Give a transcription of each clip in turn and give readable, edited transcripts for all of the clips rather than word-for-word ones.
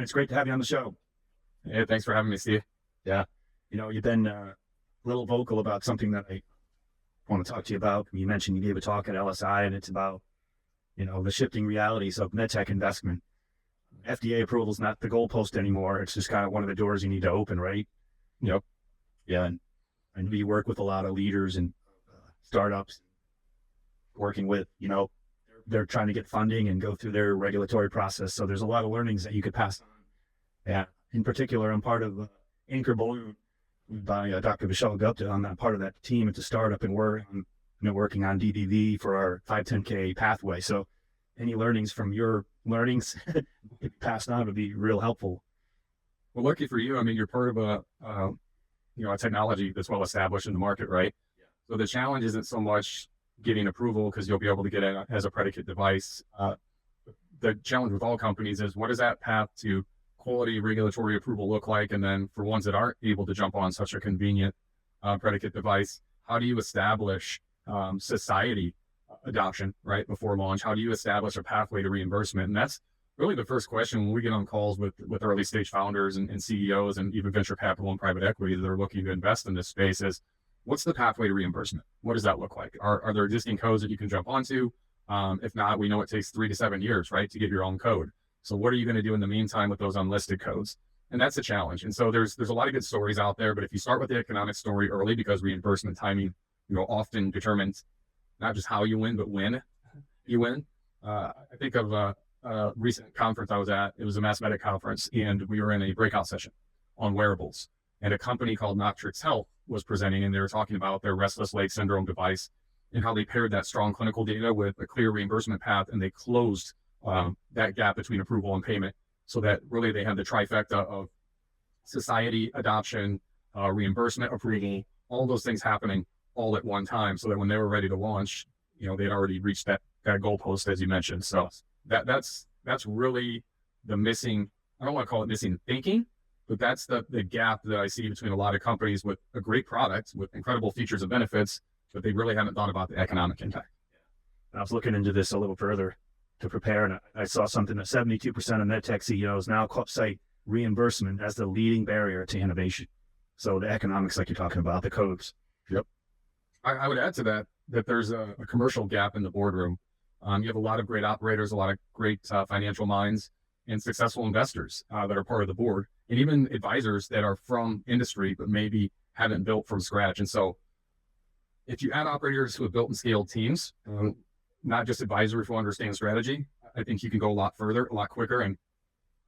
Ryan, it's great to have you on the show. Hey, thanks for having me, Steve. Yeah. You've been a little vocal about something that I want to talk to you about. You mentioned you gave a talk at LSI, and it's about, the shifting realities of MedTech investment. FDA approval is not the goalpost anymore. It's just kind of one of the doors you need to open, right? Yep. Yeah. And I know you work with a lot of leaders and startups working with, they're trying to get funding and go through their regulatory process. So there's a lot of learnings that you could pass on. Yeah. In particular, I'm part of Anchor Balloon by Dr. Vishal Gupta. I'm not part of that team. It's a startup, and we're working on DBV for our 510K pathway. So any learnings from your learnings passed on would be real helpful. Well, lucky for you, you're part of a technology that's well established in the market, right? Yeah. So the challenge isn't so much getting approval, because you'll be able to get it as a predicate device. The challenge with all companies is, what does that path to quality regulatory approval look like? And then for ones that aren't able to jump on such a convenient predicate device, how do you establish society adoption right before launch? How do you establish a pathway to reimbursement? And that's really the first question when we get on calls with early stage founders and CEOs and even venture capital and private equity that are looking to invest in this space is, what's the pathway to reimbursement? What does that look like? Are there existing codes that you can jump onto? If not, we know it takes 3 to 7 years, right, to get your own code. So what are you going to do in the meantime with those unlisted codes? And that's a challenge. And so there's a lot of good stories out there, but if you start with the economic story early, because reimbursement timing, often determines not just how you win, but when you win. I think of a recent conference I was at. It was a mass medic conference, and we were in a breakout session on wearables, and a company called Noctrix Health was presenting, and they were talking about their restless leg syndrome device and how they paired that strong clinical data with a clear reimbursement path, and they closed that gap between approval and payment, so that really they had the trifecta of society adoption, reimbursement approval, all those things happening all at one time, so that when they were ready to launch, they'd already reached that goalpost, as you mentioned. So that's really the missing, I don't want to call it missing thinking, but that's the gap that I see between a lot of companies with a great product with incredible features and benefits, but they really haven't thought about the economic impact. I was looking into this a little further to prepare, and I saw something that 72% of MedTech CEOs now cite reimbursement as the leading barrier to innovation. So the economics, like you're talking about, the codes. Yep. I would add to that there's a commercial gap in the boardroom. You have a lot of great operators, a lot of great financial minds, and successful investors that are part of the board, and even advisors that are from industry, but maybe haven't built from scratch. And so if you add operators who have built and scaled teams, not just advisors who understand strategy, I think you can go a lot further, a lot quicker. And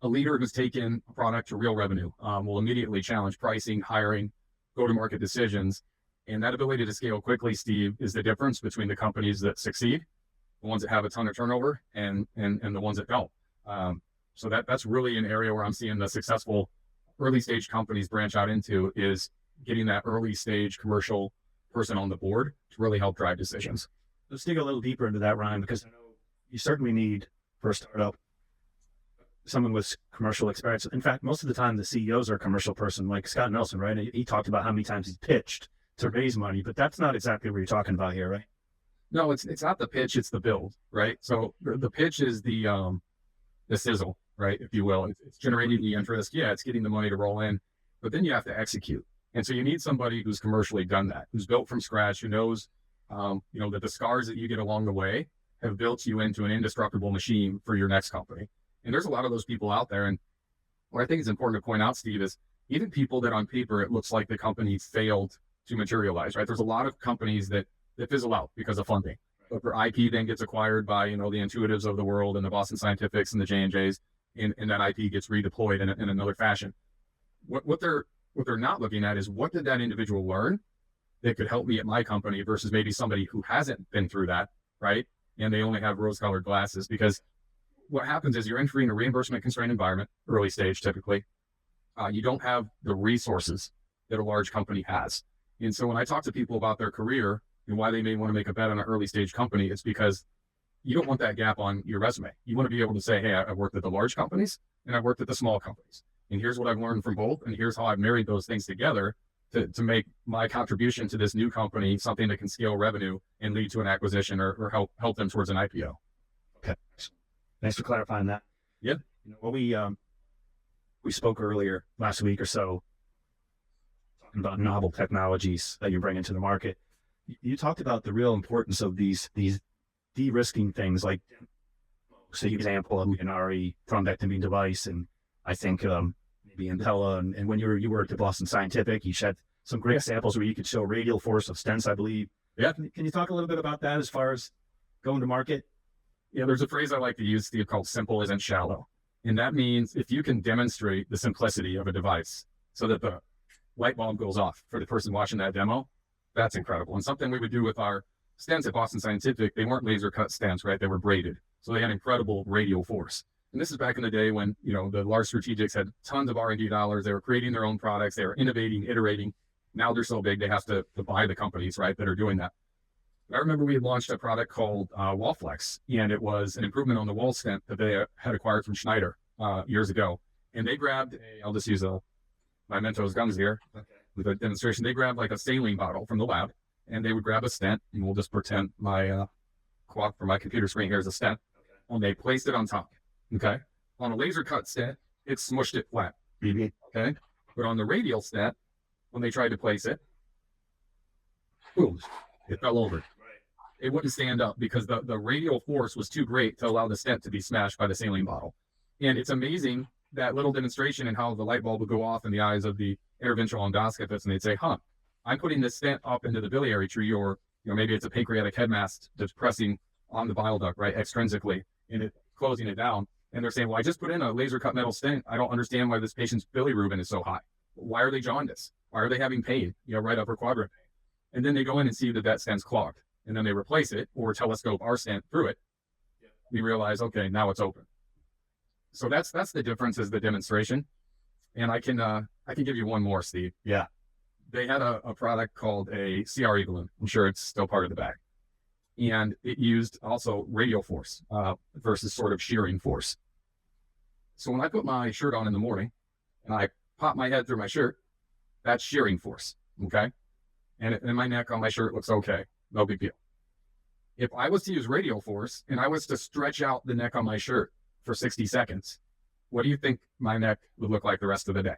a leader who's taken a product to real revenue will immediately challenge pricing, hiring, go-to-market decisions. And that ability to scale quickly, Steve, is the difference between the companies that succeed, the ones that have a ton of turnover, and the ones that don't. So that's really an area where I'm seeing the successful early stage companies branch out into, is getting that early stage commercial person on the board to really help drive decisions. Let's dig a little deeper into that, Ryan, because I know you certainly need, for a startup, someone with commercial experience. In fact, most of the time the CEOs are a commercial person, like Scott Nelson, right? He talked about how many times he's pitched to raise money, but that's not exactly what you're talking about here, right? No, it's not the pitch, it's the build, right? So the pitch is the sizzle, right, if you will. It's generating the interest. Yeah, it's getting the money to roll in, but then you have to execute. And so you need somebody who's commercially done that, who's built from scratch, who knows, that the scars that you get along the way have built you into an indestructible machine for your next company. And there's a lot of those people out there. And what I think is important to point out, Steve, is even people that on paper, it looks like the company failed to materialize, right? There's a lot of companies that fizzle out because of funding. But their IP then gets acquired by, the Intuitives of the world and the Boston Scientifics and the J&Js, and that IP gets redeployed in another fashion. What they're not looking at is, what did that individual learn that could help me at my company versus maybe somebody who hasn't been through that, right? And they only have rose-colored glasses. Because what happens is, you're entering a reimbursement constrained environment, early stage typically. You don't have the resources that a large company has. And so when I talk to people about their career and why they may want to make a bet on an early stage company, it's because you don't want that gap on your resume. You want to be able to say, hey, I've worked at the large companies and I've worked at the small companies. And here's what I've learned from both. And here's how I've married those things together to make my contribution to this new company something that can scale revenue and lead to an acquisition or help them towards an IPO. Okay. Thanks for clarifying that. Yeah. What we we spoke earlier last week or so, talking about novel technologies that you bring into the market. You talked about the real importance of these de-risking things, like, say, example of an RE thrombectomy device, and I think maybe Impella, and when you worked at Boston Scientific, you shared some great examples where you could show radial force of stents, I believe. Yeah. Can you talk a little bit about that as far as going to market? Yeah, there's a phrase I like to use, Steve, called simple isn't shallow. And that means if you can demonstrate the simplicity of a device so that the light bulb goes off for the person watching that demo, that's incredible. And something we would do with our stents at Boston Scientific, they weren't laser cut stents, right? They were braided. So they had incredible radial force. And this is back in the day when, the large strategics had tons of R&D dollars. They were creating their own products. They were innovating, iterating. Now they're so big, they have to buy the companies, right, that are doing that. I remember we had launched a product called Wallflex, and it was an improvement on the wall stent that they had acquired from Schneider years ago. And they grabbed I'll just use my Mentos gums here with a demonstration. They grabbed like a saline bottle from the lab, and they would grab a stent, and we'll just pretend my clock for my computer screen here is a stent, and they placed it on top. Okay. On a laser cut stent, it smushed it flat. Okay. But on the radial stent, when they tried to place it, boom, it fell over. It wouldn't stand up because the radial force was too great to allow the stent to be smashed by the saline bottle. And it's amazing, that little demonstration, and how the light bulb would go off in the eyes of the interventional endoscopists, and they'd say, I'm putting this stent up into the biliary tree, or maybe it's a pancreatic head mass that's pressing on the bile duct, right, extrinsically, and it closing it down. And they're saying, well, I just put in a laser cut metal stent. I don't understand why this patient's bilirubin is so high. Why are they jaundiced? Why are they having pain, right upper quadrant pain? And then they go in and see that stent's clogged, and then they replace it or telescope our stent through it. We realize, okay, now it's open. So that's the difference, is the demonstration. And I can give you one more, Steve. Yeah. They had a product called a CRE balloon. I'm sure it's still part of the bag. And it used also radial force versus sort of shearing force. So when I put my shirt on in the morning and I pop my head through my shirt, that's shearing force, okay? And my neck on my shirt looks okay, no big deal. If I was to use radial force and I was to stretch out the neck on my shirt for 60 seconds, what do you think my neck would look like the rest of the day?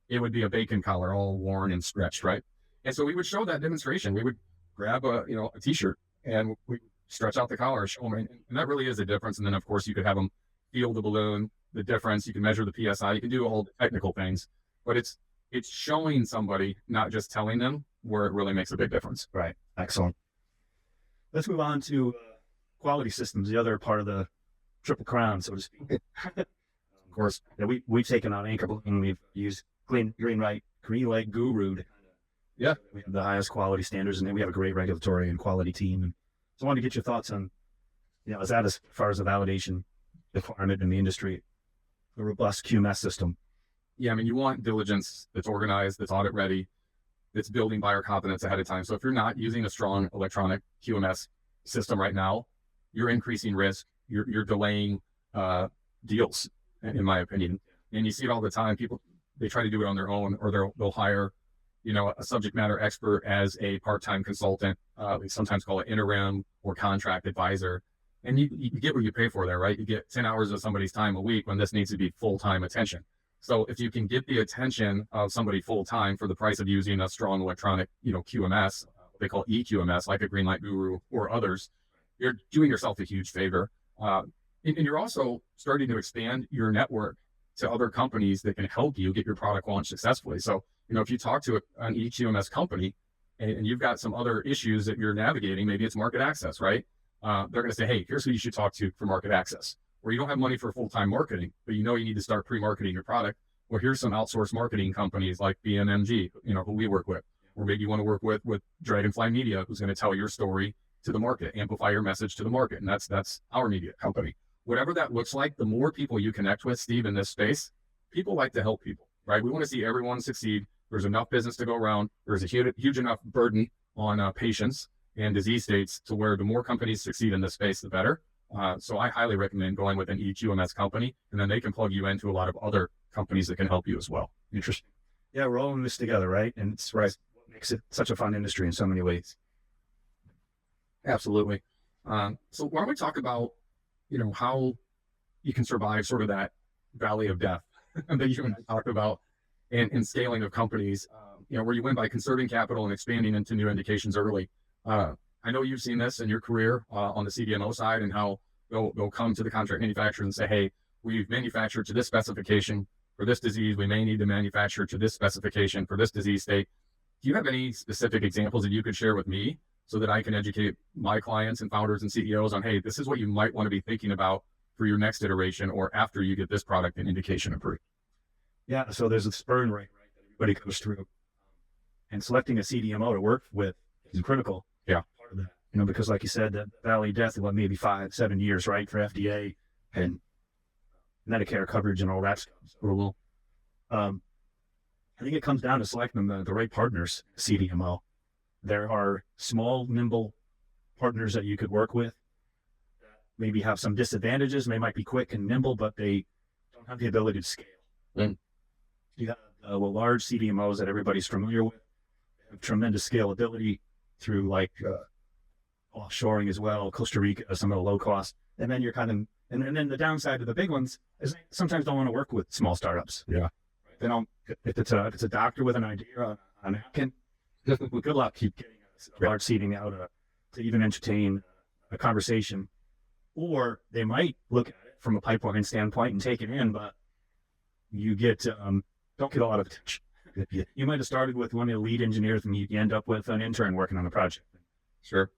It would be a bacon collar, all worn and stretched, right? And so we would show that demonstration. We would grab a t-shirt and we stretch out the collar, show them, and that really is a difference. And then of course you could have them feel the balloon, the difference. You can measure the PSI. You can do all the technical things, but it's showing somebody, not just telling them, where it really makes a big difference. Right. Excellent. Let's move on to quality systems, the other part of the triple crown, so to speak. Of course, we've taken on Anchor Balloon. We've used Greenlight Guru to we have the highest quality standards, and then we have a great regulatory and quality team. And so I want to get your thoughts on, is that as far as the validation requirement in the industry, a robust QMS system? Yeah, I mean, you want diligence that's organized, that's audit ready, that's building buyer confidence ahead of time. So if you're not using a strong electronic QMS system right now, you're increasing risk. You're delaying deals, in my opinion. And you see it all the time. People, they try to do it on their own, or they'll hire, a subject matter expert as a part-time consultant. We sometimes call it interim or contract advisor. And you get what you pay for there, right? You get 10 hours of somebody's time a week when this needs to be full-time attention. So if you can get the attention of somebody full-time for the price of using a strong electronic, QMS, what they call EQMS, like a Greenlight Guru or others, you're doing yourself a huge favor. And you're also starting to expand your network to other companies that can help you get your product launched successfully. So, if you talk to an EQMS company and you've got some other issues that you're navigating, maybe it's market access, right? They're going to say, hey, here's who you should talk to for market access. Or you don't have money for full-time marketing, but you need to start pre-marketing your product. Well, here's some outsourced marketing companies like BMMG, who we work with. Or maybe you want to work with Dragonfly Media, who's going to tell your story to the market, amplify your message to the market. And that's our media company. Whatever that looks like, the more people you connect with, Steve, in this space, people like to help people, right? We want to see everyone succeed. There's enough business to go around. There's a huge enough burden on patients and disease states to where the more companies succeed in this space, the better. So I highly recommend going with an EQMS company, and then they can plug you into a lot of other companies that can help you as well. Interesting. Yeah, we're all in this together, right? And it's right. What makes it such a fun industry in so many ways. Absolutely. So why don't we talk about, how you can survive sort of that valley of death that you and I talked about in scaling of companies, where you win by conserving capital and expanding into new indications early. I know you've seen this in your career on the CDMO side, and how they'll come to the contract manufacturer and say, hey, we've manufactured to this specification for this disease. We may need to manufacture to this specification for this disease state. Do you have any specific examples that you could share with me so that I can educate my clients and founders and CEOs on, hey, this is what you might want to be thinking about for your next iteration or after you get this product and indication approved? Yeah, so there's a spurn rate, right, that everybody goes through. And selecting a CDMO to work with is critical. Yeah. Part of that, because like you said, the valley of death is maybe 5-7 years, right, for FDA and Medicare coverage and all that stuff. So, I think it comes down to selecting the right partners, CDMO. There are small, nimble partners that you could work with that maybe have some disadvantages. They might be quick and nimble, but they don't have the ability to scale. You have large CDMOs that everybody's familiar with. They have tremendous scalability through offshoring as well, Costa Rica, some of the low cost. And then you're and then the downside of the big ones is they sometimes don't want to work with small startups. Yeah. They don't, if it's a doctor with an idea on napkin, good luck keep getting a large seating out to even entertain a conversation. Or they might look at it from a pipeline standpoint and take it in, but you don't get a lot of attention. You might have started with one of the lead engineers and you end up with an intern working on the project. Sure.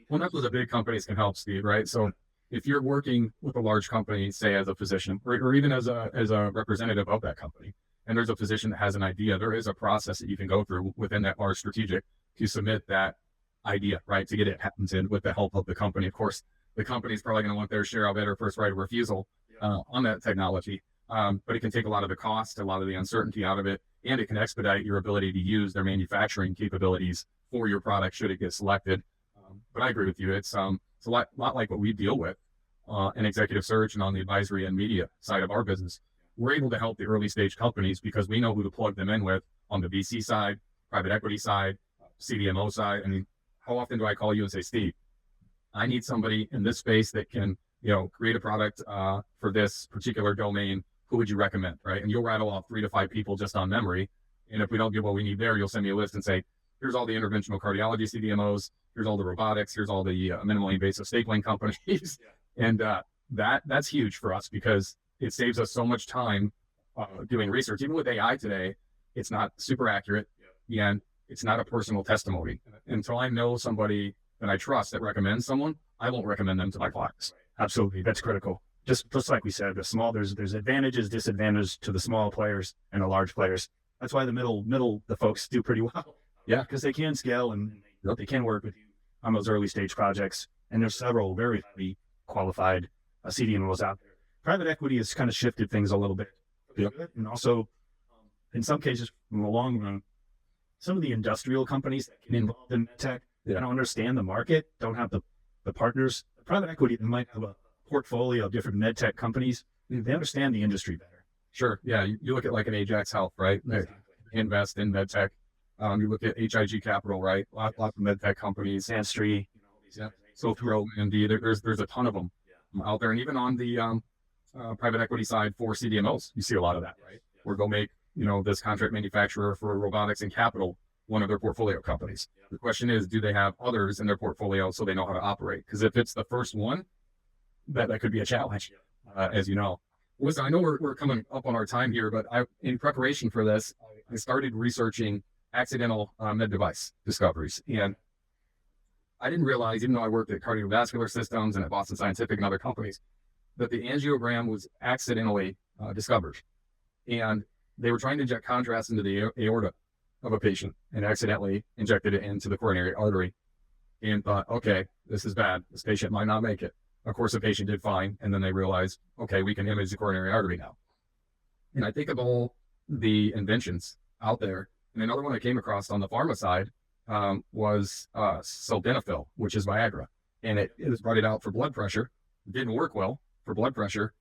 Well, that's what the big companies can help, Steve, right? So if you're working with a large company, say as a physician or even as a representative of that company, and there's a physician that has an idea, there is a process that you can go through within that large strategic to submit that idea, right? To get it patented with the help of the company. Of course, the company is probably going to want their share of it or first right of refusal on that technology. But it can take a lot of the cost, a lot of the uncertainty out of it, and it can expedite your ability to use their manufacturing capabilities for your product should it get selected. But I agree with you. It's a lot like what we deal with in executive search and on the advisory and media side of our business. We're able to help the early stage companies because we know who to plug them in with on the VC side, private equity side, CDMO side. I mean, how often do I call you and say, Steve, I need somebody in this space that can, create a product for this particular domain. Who would you recommend, right? And you'll rattle off 3 to 5 people just on memory. And if we don't get what we need there, you'll send me a list and say, here's all the interventional cardiology CDMOs, here's all the robotics, here's all the minimally invasive stapling companies. And that's huge for us because it saves us so much time doing research. Even with AI today, it's not super accurate and it's not a personal testimony. Until I know somebody that I trust that recommends someone, I won't recommend them to my clients. Absolutely. That's critical. Just like we said, there's advantages, disadvantages to the small players and the large players. That's why the folks do pretty well. Yeah. Because they can scale and they can work with you on those early stage projects. And there's several very highly qualified CDMOs out there. Private equity has kind of shifted things a little bit. Yeah. And also, in some cases, in the long run, some of the industrial companies that get involved in MedTech, they don't understand the market, don't have the partners. The private equity might have a portfolio of different MedTech companies. They understand the industry better. Sure. Yeah. You look at like an Ajax Health, right? Exactly. They invest in MedTech. You look at HIG Capital, right? Lots of MedTech companies. Sandstreet. Yeah. So through indeed, there's a ton of them out there. And even on the private equity side for CDMOs, you see a lot of that, right? Where go make, this contract manufacturer for robotics and capital, one of their portfolio companies. The question is, do they have others in their portfolio so they know how to operate? Because if it's the first one, that could be a challenge, as you know. Listen, I know we're coming up on our time here, but in preparation for this, I started researching accidental med device discoveries. And I didn't realize, even though I worked at cardiovascular systems and at Boston Scientific and other companies, that the angiogram was accidentally discovered. And they were trying to inject contrast into the aorta of a patient and accidentally injected it into the coronary artery and thought, okay, this is bad. This patient might not make it. Of course, the patient did fine. And then they realized, okay, we can image the coronary artery now. And I think of all the inventions out there. And another one I came across on the pharma side was sildenafil, which is Viagra. And it was brought out for blood pressure. It didn't work well for blood pressure.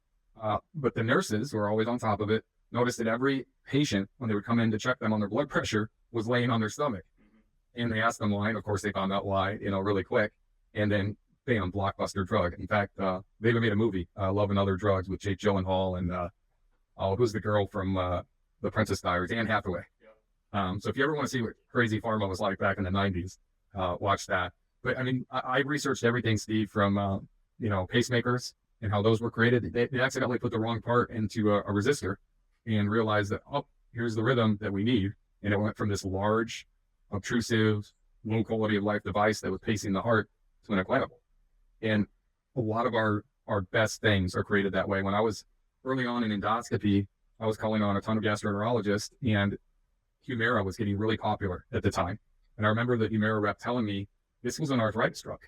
But the nurses who are always on top of it noticed that every patient, when they would come in to check them on their blood pressure, was laying on their stomach. And they asked them why. And of course, they found out why, really quick. And then, bam, blockbuster drug. In fact, they even made a movie, Love and Other Drugs, with Jake Gyllenhaal and who's the girl from The Princess Diaries, Anne Hathaway. So if you ever want to see what crazy pharma was like back in the 90s, watch that. But I mean, I researched everything, Steve, from pacemakers and how those were created. They accidentally put the wrong part into a resistor and realized that, oh, here's the rhythm that we need. And it went from this large, obtrusive, low quality of life device that was pacing the heart to an implantable. And a lot of our best things are created that way. When I was early on in endoscopy, I was calling on a ton of gastroenterologists, and Humira was getting really popular at the time. And I remember the Humira rep telling me this was an arthritis drug.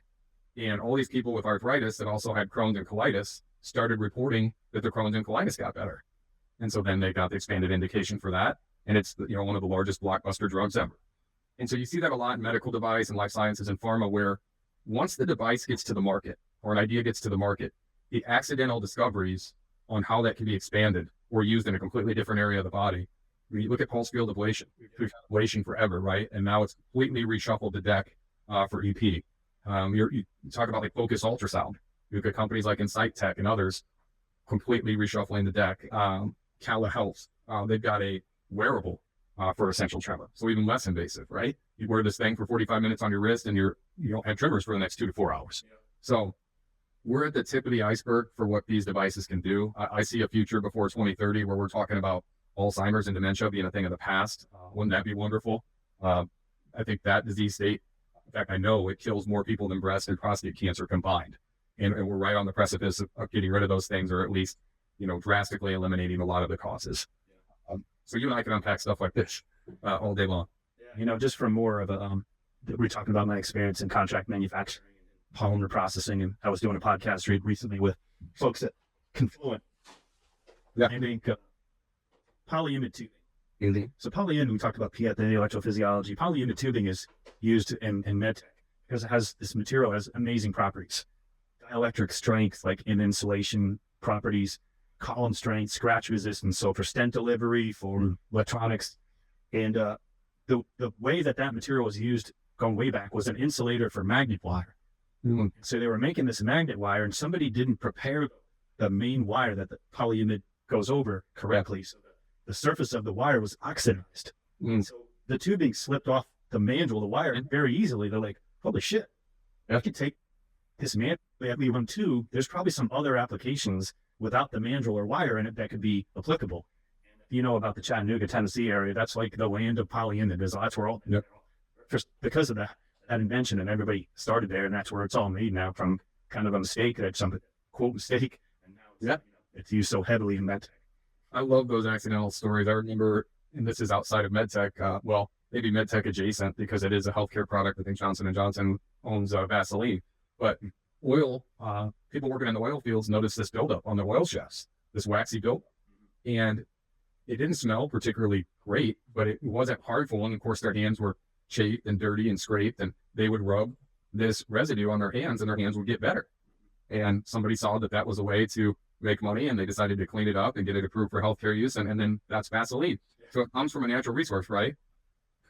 And all these people with arthritis that also had Crohn's and colitis started reporting that their Crohn's and colitis got better. And so then they got the expanded indication for that. And it's one of the largest blockbuster drugs ever. And so you see that a lot in medical device and life sciences and pharma, where once the device gets to the market or an idea gets to the market, the accidental discoveries on how that can be expanded or used in a completely different area of the body. When you look at pulse field ablation, we've had ablation forever, right? And now it's completely reshuffled the deck for EP. You talk about like focus ultrasound. You look at companies like Insight Tech and others completely reshuffling the deck. Cala Health, they've got a wearable for essential tremor, so even less invasive, right? You wear this thing for 45 minutes on your wrist, and you don't have tremors for the next 2 to 4 hours. Yeah. So we're at the tip of the iceberg for what these devices can do. I see a future before 2030 where we're talking about Alzheimer's and dementia being a thing of the past. Wouldn't that be wonderful? I think that disease state, in fact, I know it kills more people than breast and prostate cancer combined. And we're right on the precipice of getting rid of those things, or at least, drastically eliminating a lot of the causes. So you and I can unpack stuff like this all day long. Just from more of a, we're talking about my experience in contract manufacturing and polymer processing. And I was doing a podcast recently with folks at Confluent. Yeah. And they polyimide tubing. So polyimide, we talked about the electrophysiology. Polyimide tubing is used in MedTech because it has this material has amazing properties. Dielectric strength, like in insulation properties, column strength, scratch resistance. So for stent delivery, for electronics. And the way that material was used going way back was an insulator for magnet wire. So they were making this magnet wire, and somebody didn't prepare the main wire that the polyimide goes over correctly. So the surface of the wire was oxidized. So the tubing slipped off the mandrel, the wire, very easily. They're like, holy shit, I could take this mandrel, we run tube. There's probably some other applications without the mandrel or wire in it that could be applicable. And if you know about the Chattanooga, Tennessee area, that's like the land of polyimide. That's where all, just because of that invention, and everybody started there, and that's where it's all made now from kind of a mistake, that some quote mistake, and now it's used so heavily in MedTech. I love those accidental stories. I remember, and this is outside of MedTech, well, maybe MedTech adjacent because it is a healthcare product. I think Johnson & Johnson owns Vaseline, but oil, people working in the oil fields noticed this buildup on the oil shafts, this waxy buildup. And it didn't smell particularly great, but it wasn't harmful. And of course, their hands were chafed and dirty and scraped, and they would rub this residue on their hands, and their hands would get better. And somebody saw that was a way to make money, and they decided to clean it up and get it approved for healthcare use. And then that's Vaseline. So it comes from a natural resource, right?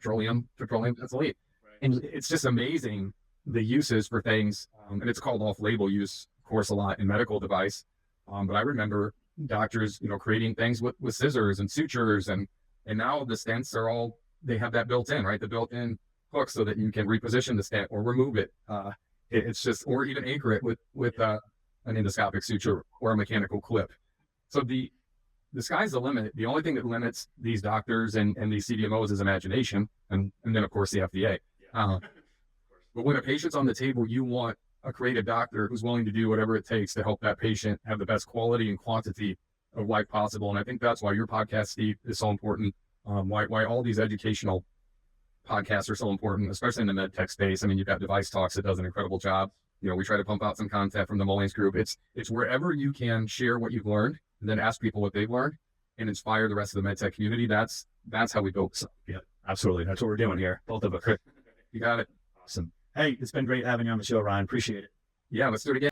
Petroleum Vaseline. And it's just amazing the uses for things. And it's called off-label use, of course, a lot in medical device. But I remember doctors, creating things with scissors and sutures, and now the stents are all, they have that built in, right? The built-in hook so that you can reposition the stent or remove it. It's just, or even anchor it with an endoscopic suture or a mechanical clip. So the sky's the limit. The only thing that limits these doctors and these CDMOs is imagination, and then of course the FDA. But when a patient's on the table, you want a creative doctor who's willing to do whatever it takes to help that patient have the best quality and quantity of life possible. And I think that's why your podcast, Steve, is so important. Why all these educational podcasts are so important, especially in the MedTech space. I mean, you've got Device Talks that does an incredible job. We try to pump out some content from the Mullings group. It's wherever you can share what you've learned and then ask people what they've learned and inspire the rest of the MedTech community. That's how we build this. Yeah, absolutely. That's what we're doing here. Both of us. You got it. Awesome. Hey, it's been great having you on the show, Ryan. Appreciate it. Yeah, let's do it again.